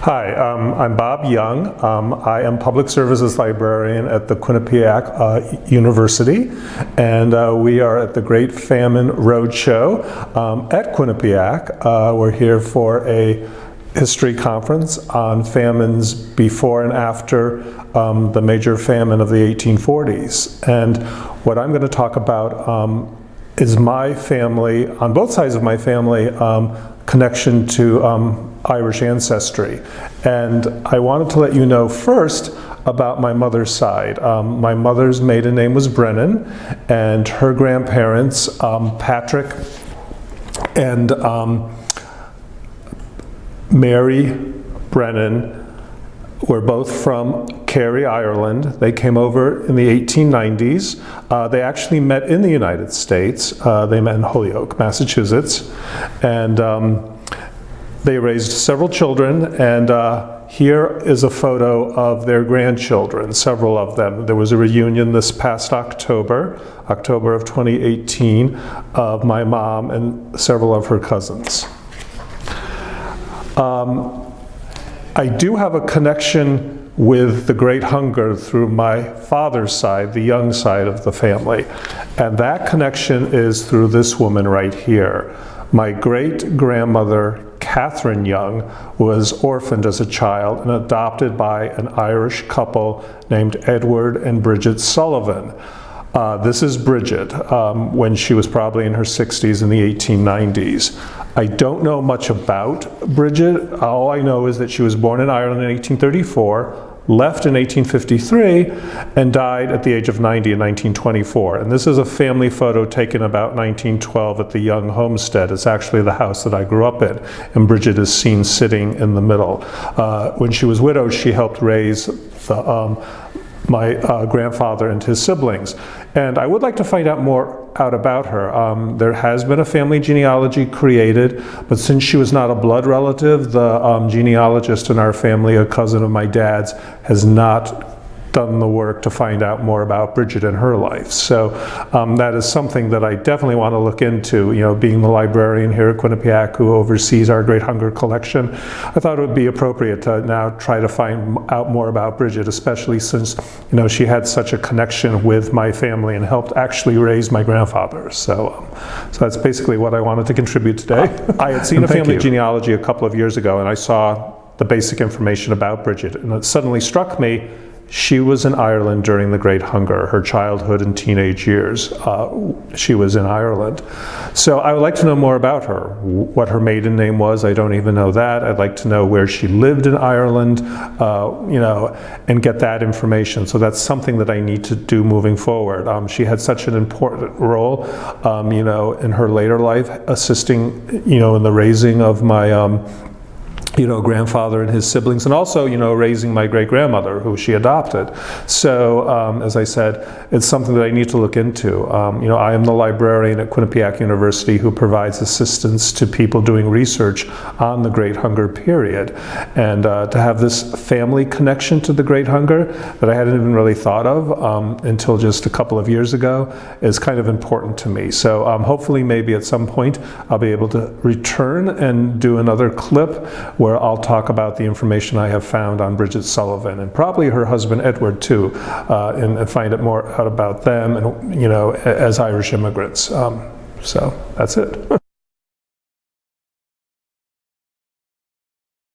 Hi, I'm Bob Young. I am Public Services Librarian at the Quinnipiac University, and we are at the Great Famine Roadshow at Quinnipiac. We're here for a history conference on famines before and after the major famine of the 1840s. And what I'm going to talk about is my family, on both sides of my family, connection to Irish ancestry. And I wanted to let you know first about my mother's side. My mother's maiden name was Brennan, and her grandparents, Patrick and Mary Brennan, were both from Kerry, Ireland. They came over in the 1890s. They actually met in the United States. They met in Holyoke, Massachusetts. And they raised several children, and here is a photo of their grandchildren, several of them. There was a reunion this past October of 2018, of my mom and several of her cousins. I do have a connection with the Great Hunger through my father's side, the Young side of the family. And that connection is through this woman right here. My great-grandmother, Catherine Young, was orphaned as a child and adopted by an Irish couple named Edward and Bridget Sullivan. This is Bridget, when she was probably in her 60s in the 1890s. I don't know much about Bridget. All I know is that she was born in Ireland in 1834, left in 1853, and died at the age of 90 in 1924. And this is a family photo taken about 1912 at the Young homestead. It's actually the house that I grew up in, and Bridget is seen sitting in the middle. When she was widowed, she helped raise my grandfather and his siblings. And I would like to find out more about her. There has been a family genealogy created, but since she was not a blood relative, the genealogist in our family, a cousin of my dad's, has not done the work to find out more about Bridget and her life. So that is something that I definitely want to look into. You know, being the librarian here at Quinnipiac who oversees our Great Hunger collection, I thought it would be appropriate to now try to find out more about Bridget, especially since, you know, she had such a connection with my family and helped actually raise my grandfather. So that's basically what I wanted to contribute today. I had seen a family genealogy a couple of years ago, and I saw the basic information about Bridget, and it suddenly struck me she was in Ireland during the Great Hunger. Her childhood and teenage years, she was in Ireland. So I would like to know more about her. What her maiden name was, I don't even know that. I'd like to know where she lived in Ireland, you know, and get that information. So that's something that I need to do moving forward. She had such an important role, you know, in her later life, assisting, you know, in the raising of my you know, grandfather and his siblings, and also, you know, raising my great-grandmother, who she adopted. So, as I said, it's something that I need to look into. You know, I am the librarian at Quinnipiac University who provides assistance to people doing research on the Great Hunger period. And to have this family connection to the Great Hunger that I hadn't even really thought of until just a couple of years ago is kind of important to me. So hopefully maybe at some point I'll be able to return and do another clip where I'll talk about the information I have found on Bridget Sullivan, and probably her husband Edward too, and find out more out about them, and, you know, as Irish immigrants. So that's it.